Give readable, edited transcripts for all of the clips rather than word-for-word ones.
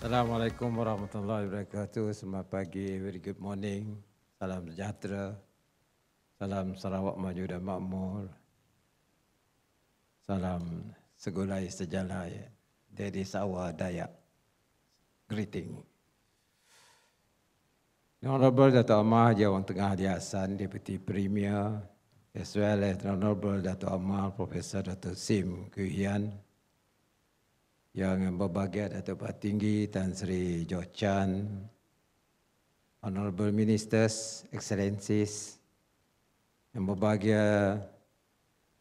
Assalamualaikum warahmatullahi wabarakatuh. Selamat pagi, very good morning. Salam sejahtera. Salam Sarawak maju dan makmur. Salam segulai sejalai. That is our Dayak greeting. Honorable Dato' Amar Jawang Tengah Diasan, Deputy Premier, as well as Honorable Dato' Amar Profesor Dato' Sim Kuhian, yang berbahagia Datuk Tinggi Tan Sri Joe Chan, Honorable Ministers, Excellencies, yang berbahagia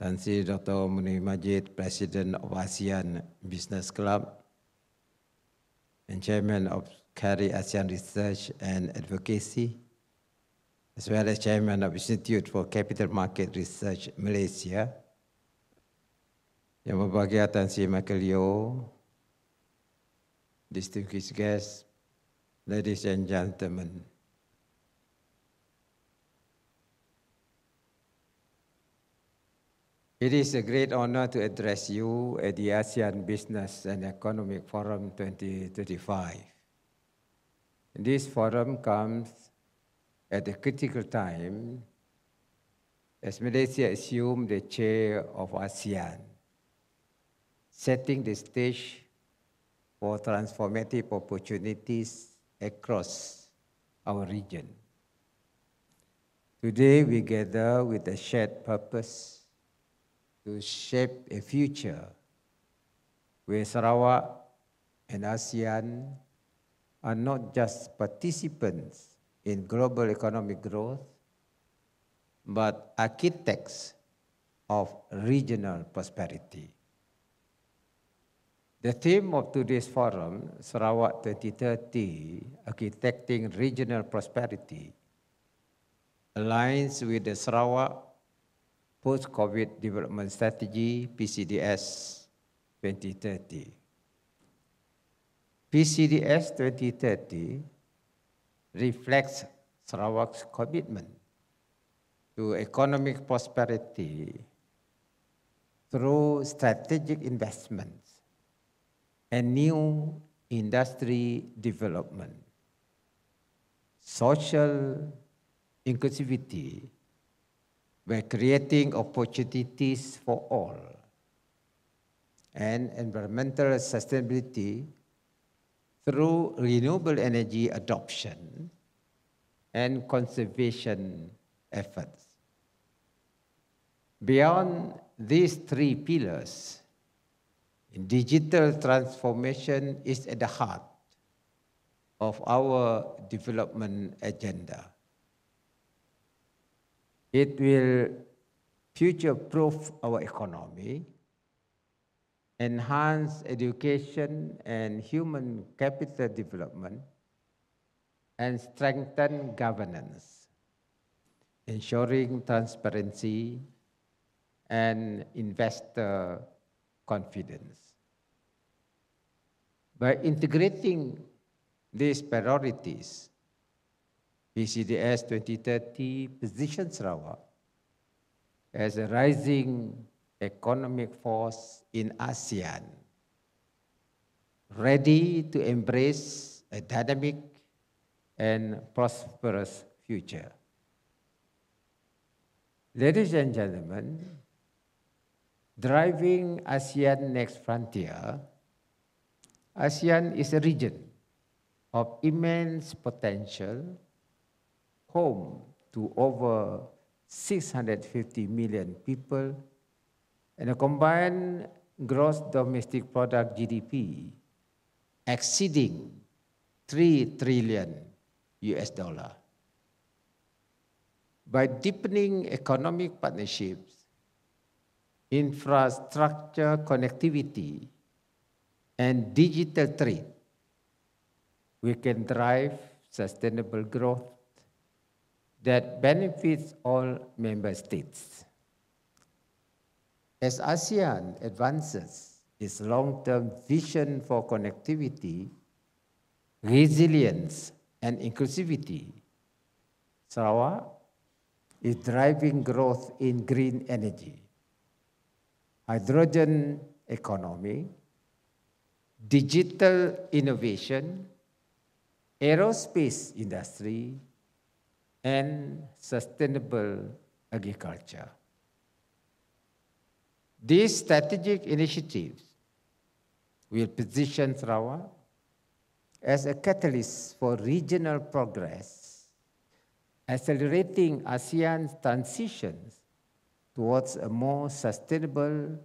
Tan Sri Dr. Munir Majid, President of ASEAN Business Club, and Chairman of CARI ASEAN Research and Advocacy, as well as Chairman of Institute for Capital Market Research Malaysia, yang berbahagia Tan Sri Michael Yeo, distinguished guests, ladies and gentlemen. It is a great honor to address you at the ASEAN Business and Economic Forum 2035. This forum comes at a critical time as Malaysia assumes the chair of ASEAN, setting the stage for transformative opportunities across our region. Today we gather with a shared purpose to shape a future where Sarawak and ASEAN are not just participants in global economic growth, but architects of regional prosperity. The theme of today's forum, Sarawak 2030, Architecting Regional Prosperity, aligns with the Sarawak Post-COVID Development Strategy, PCDS 2030. PCDS 2030 reflects Sarawak's commitment to economic prosperity through strategic investments and new industry development, social inclusivity by creating opportunities for all, and environmental sustainability through renewable energy adoption and conservation efforts. Beyond these three pillars, digital transformation is at the heart of our development agenda. It will future-proof our economy, enhance education and human capital development, and strengthen governance, ensuring transparency and investor confidence. By integrating these priorities, PCDS 2030 positions Sarawak as a rising economic force in ASEAN, ready to embrace a dynamic and prosperous future. Ladies and gentlemen, driving ASEAN next frontier, ASEAN is a region of immense potential, home to over 650 million people, and a combined gross domestic product GDP exceeding $3 trillion. By deepening economic partnerships, infrastructure connectivity, and digital trade, we can drive sustainable growth that benefits all member states. As ASEAN advances its long-term vision for connectivity, resilience, and inclusivity, Sarawak is driving growth in green energy, hydrogen economy, digital innovation, aerospace industry, and sustainable agriculture. These strategic initiatives will position Sarawak as a catalyst for regional progress, accelerating ASEAN's transitions towards a more sustainable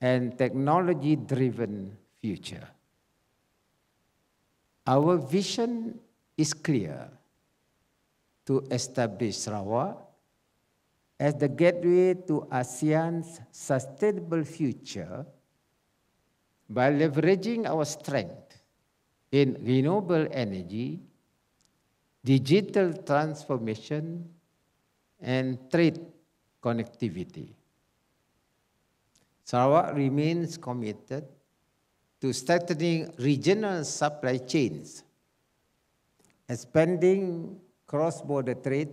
and technology-driven future. Our vision is clear: to establish Sarawak as the gateway to ASEAN's sustainable future by leveraging our strength in renewable energy, digital transformation, and trade connectivity. Sarawak remains committed to strengthening regional supply chains, expanding cross-border trade,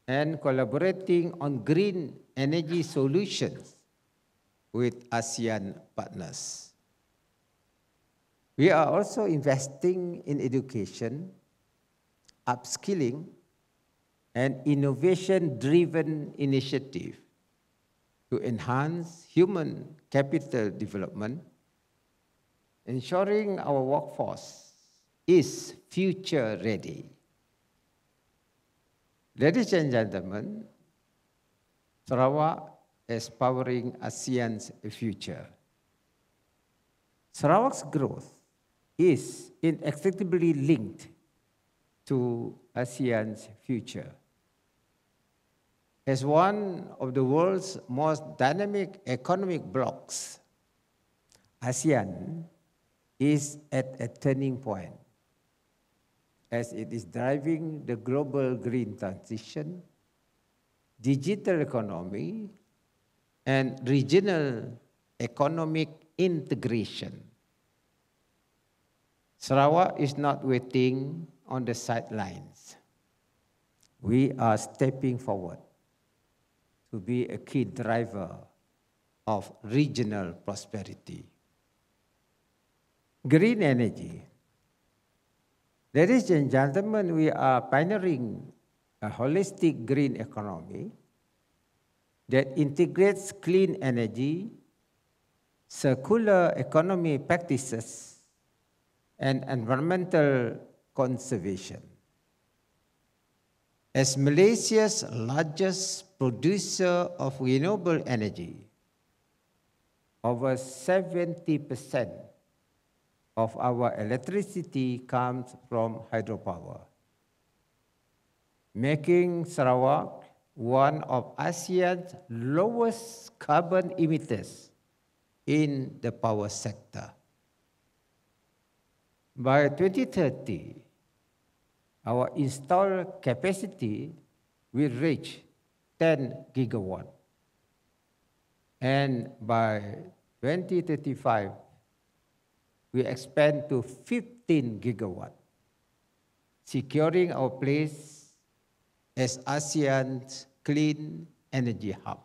and collaborating on green energy solutions with ASEAN partners. We are also investing in education, upskilling, and innovation-driven initiatives to enhance human capital development, ensuring our workforce is future-ready. Ladies and gentlemen, Sarawak is powering ASEAN's future. Sarawak's growth is inextricably linked to ASEAN's future. As one of the world's most dynamic economic blocs, ASEAN is at a turning point as it is driving the global green transition, digital economy, and regional economic integration. Sarawak is not waiting on the sidelines. We are stepping forward to be a key driver of regional prosperity. Green energy. Ladies and gentlemen, we are pioneering a holistic green economy that integrates clean energy, circular economy practices, and environmental conservation. As Malaysia's largest producer of renewable energy, over 70% of our electricity comes from hydropower, making Sarawak one of ASEAN's lowest carbon emitters in the power sector. By 2030, our installed capacity will reach 10 gigawatts. And by 2035, we expand to 15 gigawatts, securing our place as ASEAN's clean energy hub.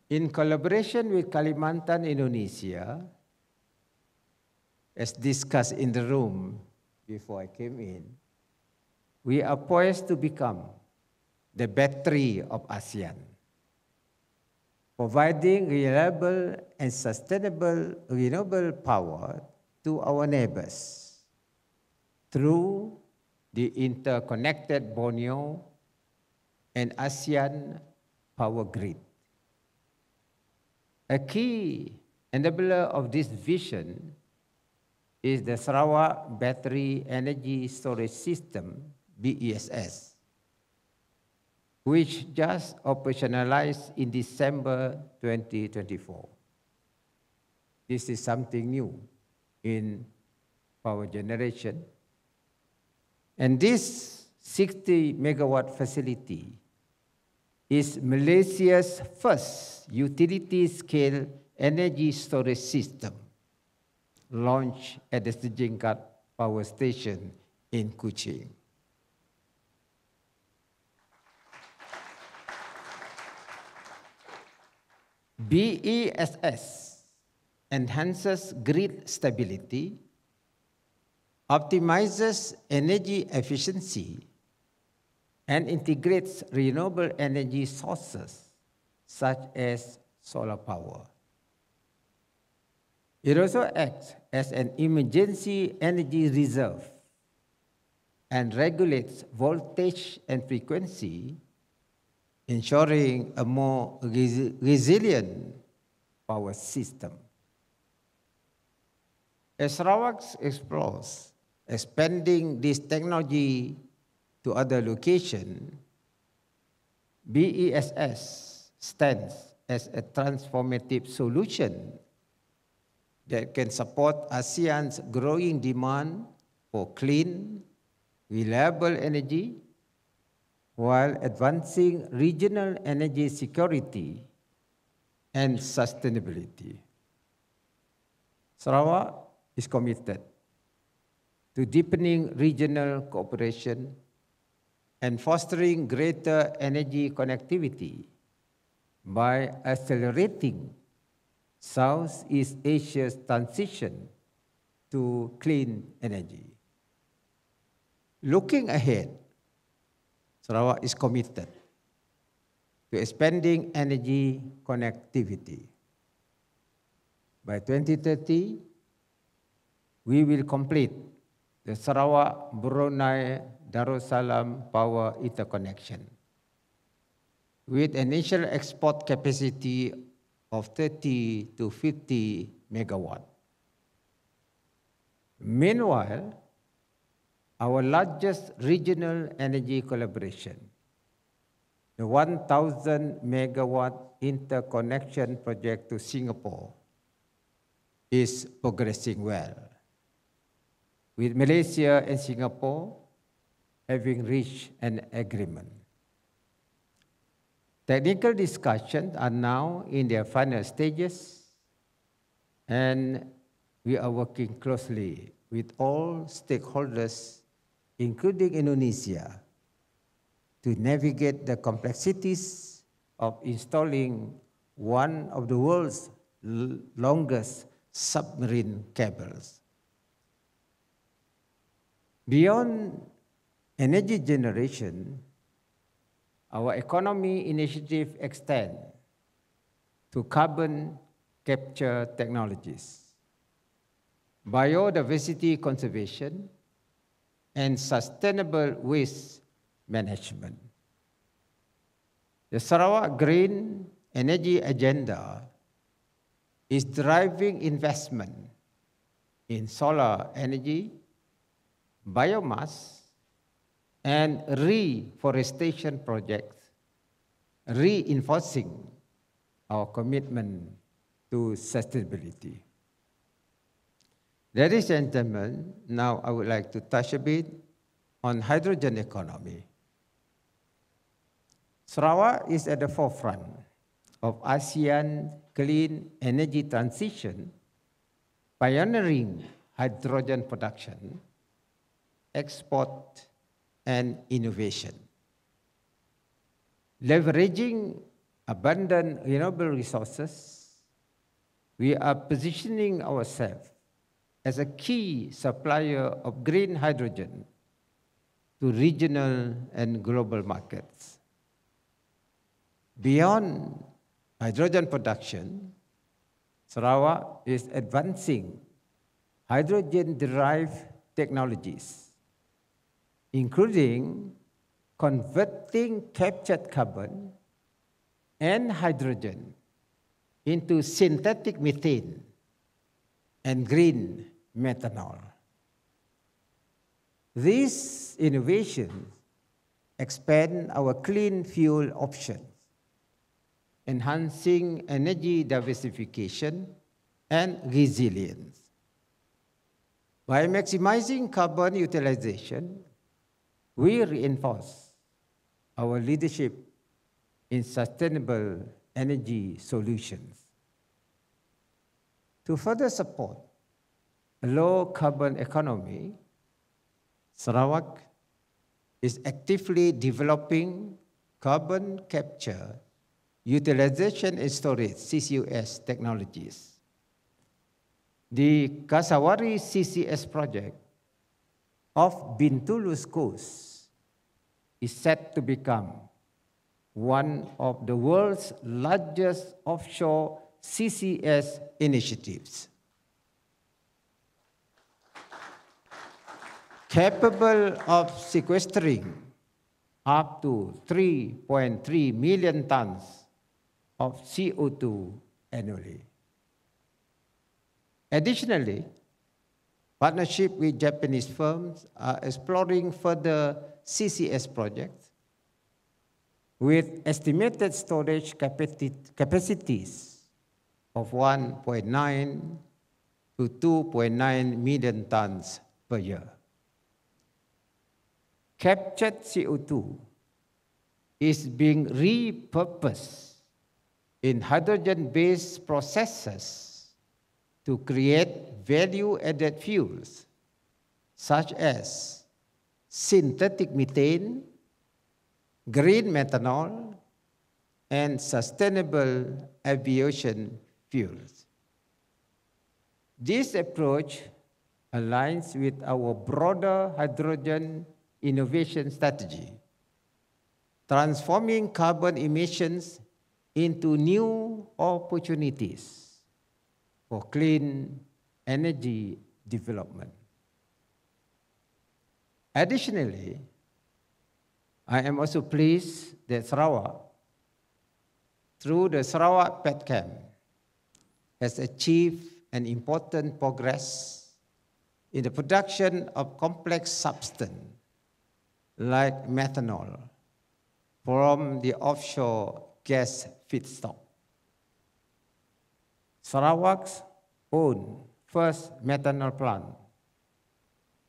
In collaboration with Kalimantan, Indonesia, as discussed in the room before I came in, we are poised to become the battery of ASEAN, providing reliable and sustainable renewable power to our neighbors through the interconnected Borneo and ASEAN power grid. A key enabler of this vision is the Sarawak Battery Energy Storage System, BESS, which just operationalized in December 2024. This is something new in power generation. And this 60 megawatt facility is Malaysia's first utility-scale energy storage system, launched at the Sejingkat Power Station in Kuching. BESS enhances grid stability, optimizes energy efficiency, and integrates renewable energy sources such as solar power. It also acts as an emergency energy reserve and regulates voltage and frequency, ensuring a more resilient power system. As Sarawak explores expanding this technology to other locations, BESS stands as a transformative solution that can support ASEAN's growing demand for clean, reliable energy while advancing regional energy security and sustainability. Sarawak is committed to deepening regional cooperation and fostering greater energy connectivity by accelerating Southeast Asia's transition to clean energy. Looking ahead, Sarawak is committed to expanding energy connectivity. By 2030, we will complete the Sarawak-Brunei-Darussalam power interconnection with initial export capacity of 30 to 50 megawatt. Meanwhile, our largest regional energy collaboration, the 1,000 megawatt interconnection project to Singapore, is progressing well, with Malaysia and Singapore having reached an agreement. Technical discussions are now in their final stages, and we are working closely with all stakeholders, including Indonesia, to navigate the complexities of installing one of the world's longest submarine cables. Beyond energy generation, our economy initiative extend to carbon capture technologies, biodiversity conservation, and sustainable waste management. The Sarawak Green Energy Agenda is driving investment in solar energy, biomass, and reforestation projects, reinforcing our commitment to sustainability. Ladies and gentlemen, now I would like to touch a bit on hydrogen economy. Sarawak is at the forefront of ASEAN clean energy transition, pioneering hydrogen production, export, and innovation. Leveraging abundant renewable resources, we are positioning ourselves as a key supplier of green hydrogen to regional and global markets. Beyond hydrogen production, Sarawak is advancing hydrogen-derived technologies, including converting captured carbon and hydrogen into synthetic methane and green methanol. These innovations expand our clean fuel options, enhancing energy diversification and resilience. By maximizing carbon utilization, we reinforce our leadership in sustainable energy solutions. To further support a low-carbon economy, Sarawak is actively developing carbon capture, utilization and storage, CCUS technologies, The Kasawari CCS project of Bintulu's coast is set to become one of the world's largest offshore CCS initiatives, capable of sequestering up to 3.3 million tons of CO2 annually. Additionally, partnership with Japanese firms are exploring further CCS projects with estimated storage capacities of 1.9 to 2.9 million tons per year. Captured CO2 is being repurposed in hydrogen-based processes to create value-added fuels such as synthetic methane, green methanol, and sustainable aviation fuels. This approach aligns with our broader hydrogen innovation strategy, transforming carbon emissions into new opportunities for clean energy development. Additionally, I am also pleased that Sarawak, through the Sarawak Petchem, has achieved an important progress in the production of complex substance like methanol from the offshore gas feedstock. Sarawak's own first methanol plant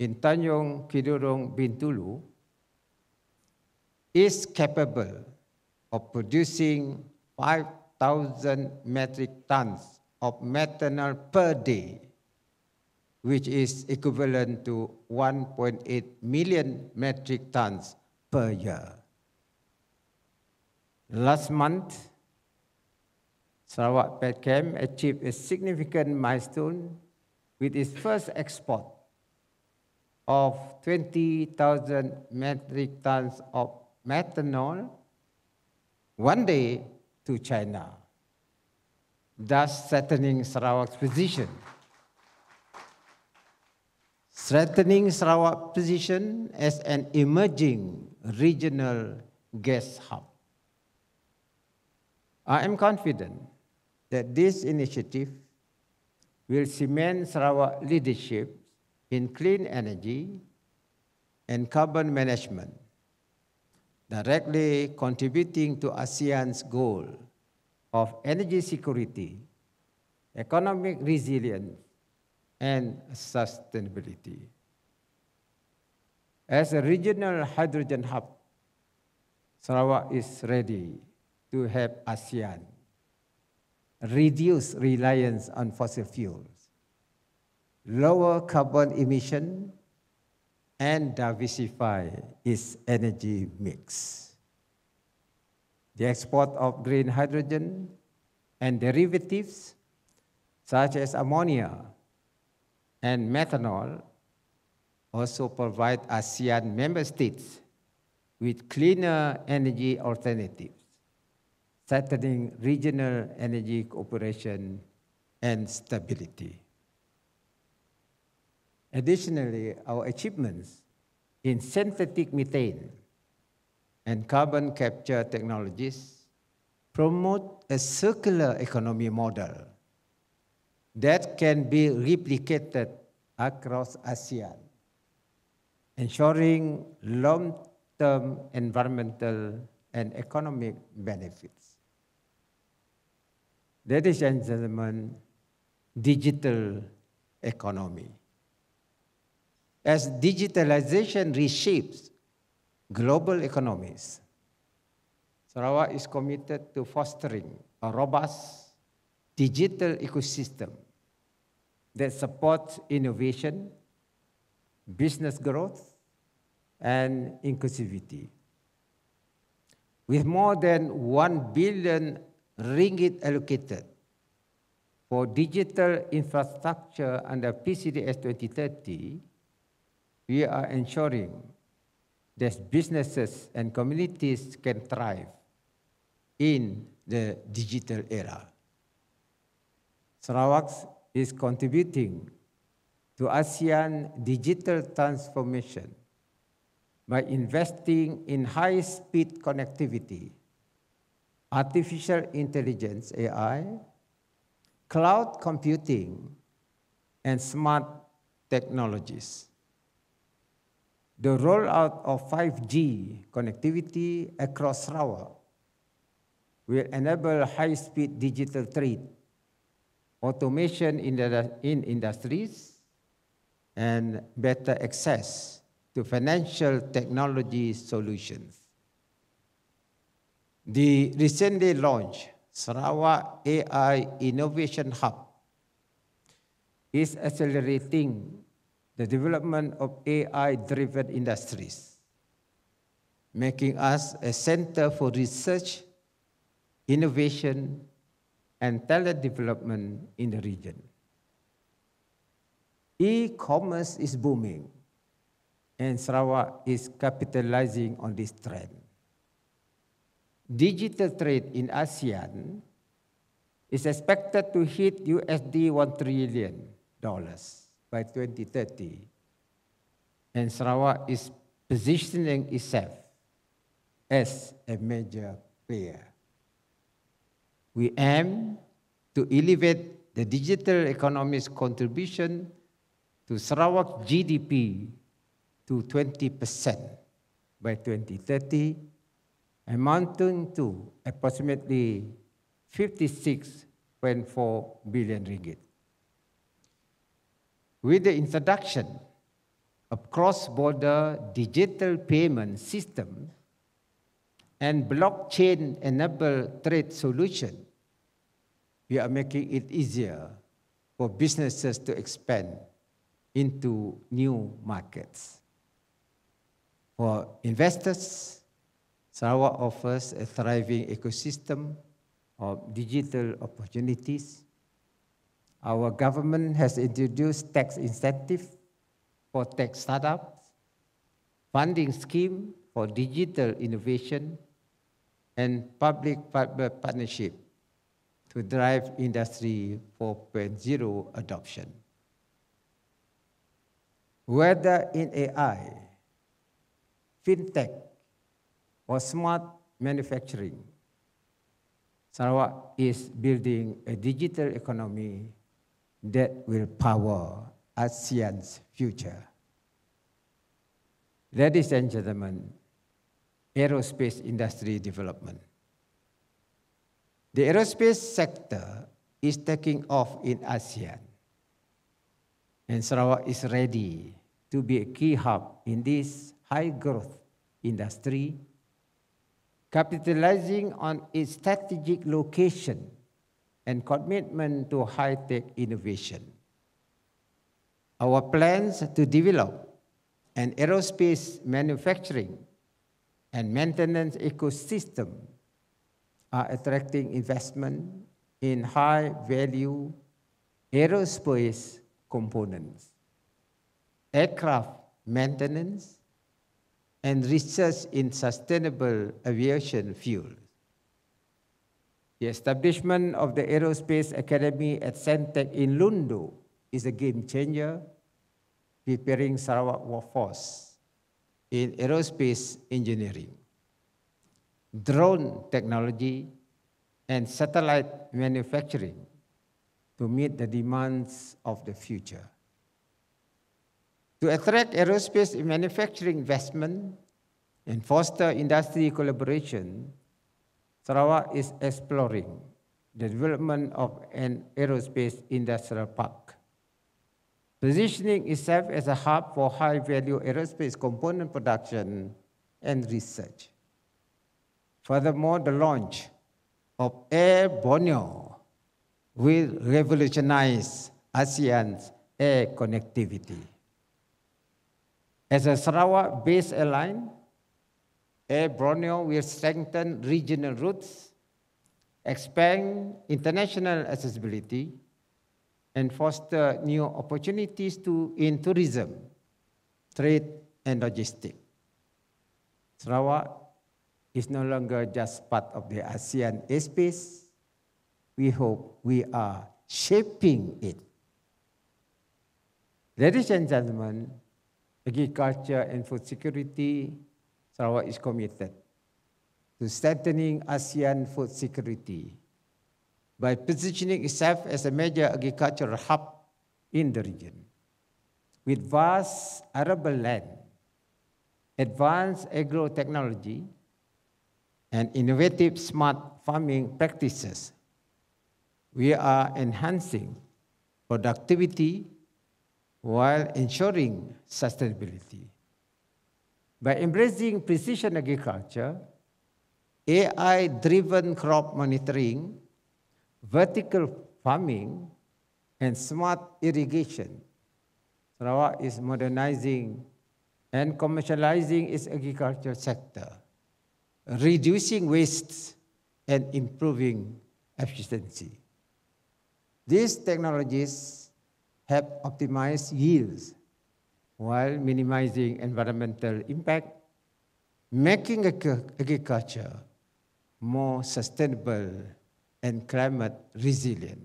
in Tanjung Kidurong, Bintulu, is capable of producing 5,000 metric tons of methanol per day, which is equivalent to 1.8 million metric tons per year. Last month, Sarawak Petchem achieved a significant milestone with its first export of 20,000 metric tons of methanol one day to China, thus strengthening Sarawak's position. Strengthening Sarawak's position as an emerging regional gas hub. I am confident that this initiative will cement Sarawak's leadership in clean energy and carbon management, directly contributing to ASEAN's goal of energy security, economic resilience, and sustainability. As a regional hydrogen hub, Sarawak is ready to help ASEAN reduce reliance on fossil fuels, lower carbon emission, and diversify its energy mix. The export of green hydrogen and derivatives such as ammonia and methanol also provide ASEAN member states with cleaner energy alternatives, strengthening regional energy cooperation and stability. Additionally, our achievements in synthetic methane and carbon capture technologies promote a circular economy model that can be replicated across ASEAN, ensuring long-term environmental and economic benefits. Ladies and gentlemen, digital economy. As digitalization reshapes global economies, Sarawak is committed to fostering a robust digital ecosystem that supports innovation, business growth, and inclusivity. With more than 1 billion ringgit allocated For digital infrastructure under PCDS 2030, we are ensuring that businesses and communities can thrive in the digital era. Sarawak is contributing to ASEAN digital transformation by investing in high-speed connectivity, artificial intelligence, AI, cloud computing, and smart technologies. The rollout of 5G connectivity across Sarawak will enable high-speed digital trade, automation in industries, and better access to financial technology solutions. The recently launched Sarawak AI Innovation Hub is accelerating the development of AI-driven industries, making us a center for research, innovation, and talent development in the region. E-commerce is booming, and Sarawak is capitalizing on this trend. Digital trade in ASEAN is expected to hit $1 trillion by 2030, and Sarawak is positioning itself as a major player. We aim to elevate the digital economy's contribution to Sarawak GDP to 20% by 2030, amounting to approximately 56.4 billion ringgit. With the introduction of cross-border digital payment system and blockchain-enabled trade solution, we are making it easier for businesses to expand into new markets. For investors, Sarawak offers a thriving ecosystem of digital opportunities. Our government has introduced tax incentives for tech startups, funding scheme for digital innovation, and public-private partnership to drive Industry 4.0 adoption. Whether in AI, fintech, or smart manufacturing, Sarawak is building a digital economy that will power ASEAN's future. Ladies and gentlemen, aerospace industry development. The aerospace sector is taking off in ASEAN, and Sarawak is ready to be a key hub in this high-growth industry, capitalizing on its strategic location and commitment to high-tech innovation. Our plans to develop an aerospace manufacturing and maintenance ecosystem are attracting investment in high-value aerospace components, aircraft maintenance, and research in sustainable aviation fuel. The establishment of the Aerospace Academy at Centec in Lundu is a game changer, preparing Sarawak workforce in aerospace engineering, drone technology, and satellite manufacturing to meet the demands of the future. To attract aerospace manufacturing investment and foster industry collaboration, Sarawak is exploring the development of an aerospace industrial park, positioning itself as a hub for high-value aerospace component production and research. Furthermore, the launch of Air Borneo will revolutionize ASEAN's air connectivity. As a Sarawak-based airline, Air Borneo will strengthen regional routes, expand international accessibility, and foster new opportunities in tourism, trade, and logistics. Sarawak is no longer just part of the ASEAN airspace. We hope we are shaping it. Ladies and gentlemen, agriculture and food security, Sarawak is committed to strengthening ASEAN food security by positioning itself as a major agricultural hub in the region. With vast arable land, advanced agro-technology, and innovative smart farming practices, we are enhancing productivity while ensuring sustainability. By embracing precision agriculture, AI-driven crop monitoring, vertical farming, and smart irrigation, Sarawak is modernizing and commercializing its agriculture sector, reducing waste and improving efficiency. These technologies help optimize yields while minimizing environmental impact, making agriculture more sustainable and climate resilient.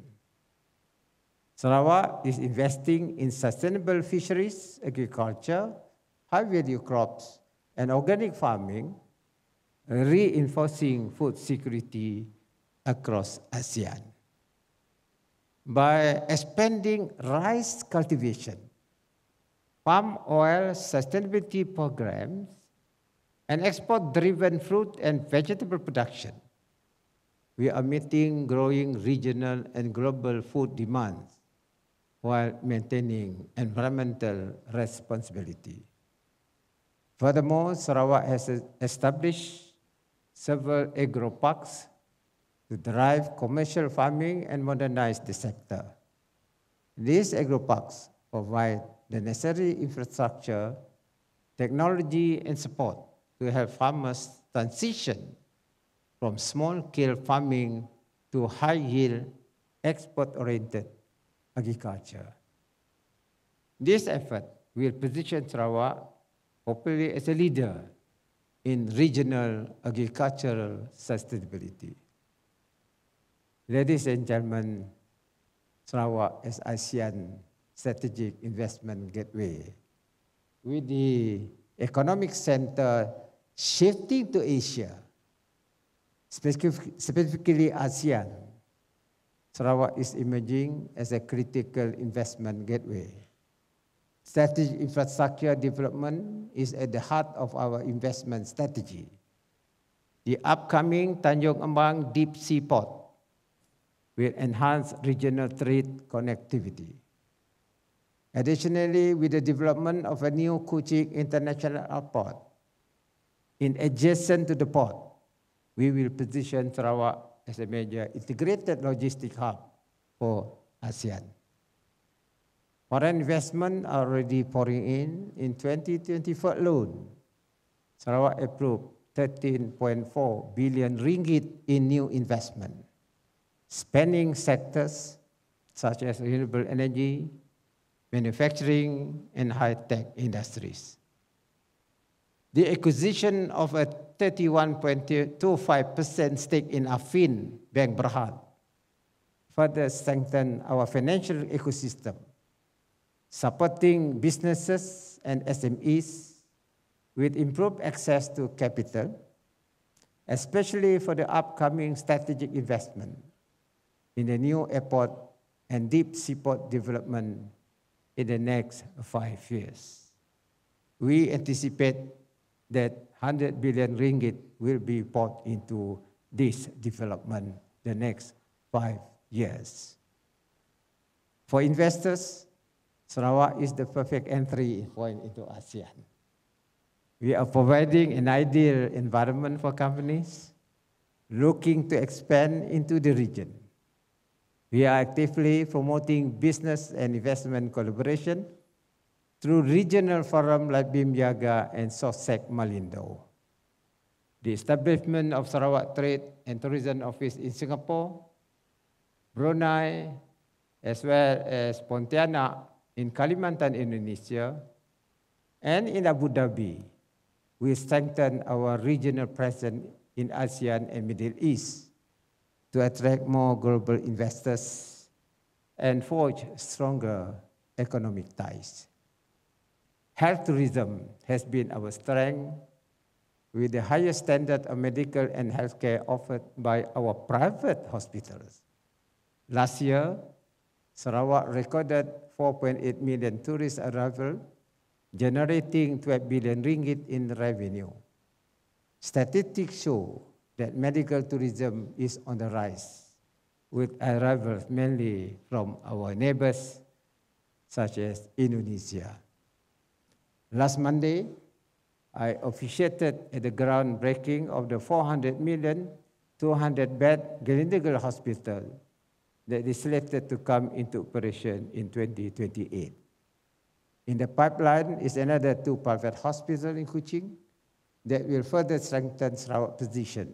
Sarawak is investing in sustainable fisheries, agriculture, high-value crops, and organic farming, reinforcing food security across ASEAN. By expanding rice cultivation, palm oil sustainability programs, and export-driven fruit and vegetable production, we are meeting growing regional and global food demands while maintaining environmental responsibility. Furthermore, Sarawak has established several agro-parks to drive commercial farming and modernize the sector. These agro-parks provide the necessary infrastructure, technology, and support to help farmers transition from small-scale farming to high-yield, export-oriented agriculture. This effort will position Sarawak hopefully as a leader in regional agricultural sustainability. Ladies and gentlemen, Sarawak as ASEAN strategic investment gateway, with the economic center shifting to Asia, specifically ASEAN, Sarawak is emerging as a critical investment gateway. Strategic infrastructure development is at the heart of our investment strategy. The upcoming Tanjung Ambang Deep Sea Port will enhance regional trade connectivity. Additionally, with the development of a new Kuching International Airport, adjacent to the port, we will position Sarawak as a major integrated logistic hub for ASEAN. Foreign investment are already pouring in. In 2024 alone, Sarawak approved 13.4 billion ringgit in new investment, spanning sectors such as renewable energy, manufacturing, and high-tech industries. The acquisition of a 31.25% stake in Affin Bank Berhad further strengthen our financial ecosystem, supporting businesses and SMEs with improved access to capital, especially for the upcoming strategic investment in the new airport and deep seaport development in the next 5 years. We anticipate that 100 billion ringgit will be poured into this development the next 5 years. For investors, Sarawak is the perfect entry point into ASEAN. We are providing an ideal environment for companies looking to expand into the region. We are actively promoting business and investment collaboration through regional forums like BIMJAGA and SOSEC Malindo. The establishment of Sarawak Trade and Tourism Office in Singapore, Brunei, as well as Pontianak in Kalimantan, Indonesia, and in Abu Dhabi, we strengthen our regional presence in ASEAN and Middle East to attract more global investors and forge stronger economic ties. Health tourism has been our strength, with the highest standard of medical and healthcare offered by our private hospitals. Last year, Sarawak recorded 4.8 million tourist arrivals, generating 12 billion ringgit in revenue. Statistics show that medical tourism is on the rise, with arrivals mainly from our neighbors, such as Indonesia. Last Monday, I officiated at the groundbreaking of the 400 million, 200-bed Gleneagle Hospital that is slated to come into operation in 2028. In the pipeline is another 2 private hospitals in Kuching that will further strengthen Sarawak's position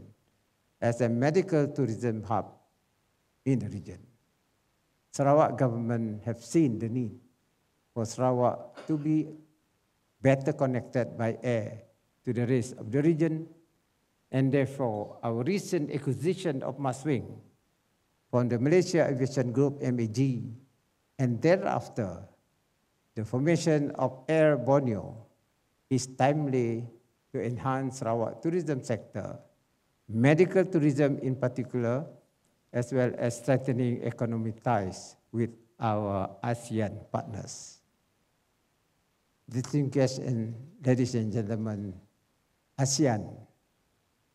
as a medical tourism hub in the region. Sarawak government have seen the need for Sarawak to be better connected by air to the rest of the region, and therefore our recent acquisition of Maswing from the Malaysia Aviation Group MAG, and thereafter the formation of Air Borneo is timely to enhance Sarawak tourism sector, medical tourism in particular, as well as strengthening economic ties with our ASEAN partners. Distinguished guests and ladies and gentlemen, ASEAN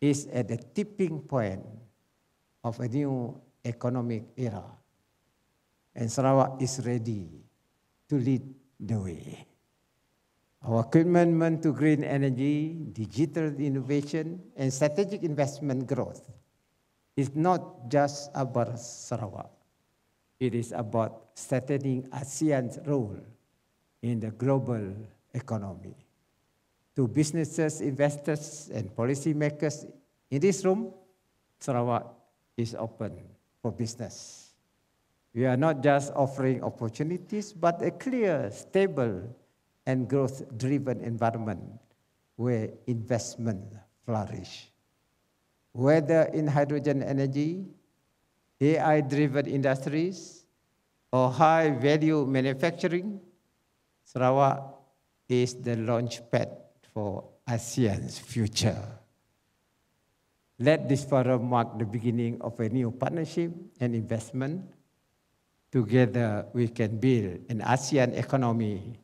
is at the tipping point of a new economic era, and Sarawak is ready to lead the way. Our commitment to green energy, digital innovation, and strategic investment growth is not just about Sarawak. It is about strengthening ASEAN's role in the global economy. To businesses, investors, and policymakers in this room, Sarawak is open for business. We are not just offering opportunities, but a clear, stable, and growth-driven environment where investment flourish. Whether in hydrogen energy, AI-driven industries, or high-value manufacturing, Sarawak is the launchpad for ASEAN's future. Let this forum mark the beginning of a new partnership and investment. Together, we can build an ASEAN economy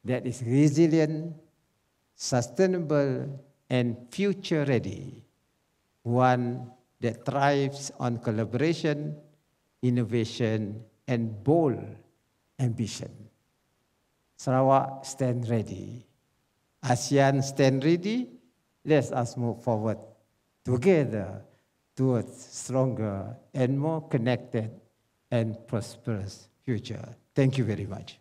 that is resilient, sustainable, and future-ready, one that thrives on collaboration, innovation, and bold ambition. Sarawak stand ready. ASEAN stand ready. Let us move forward together towards stronger and more connected and prosperous future. Thank you very much.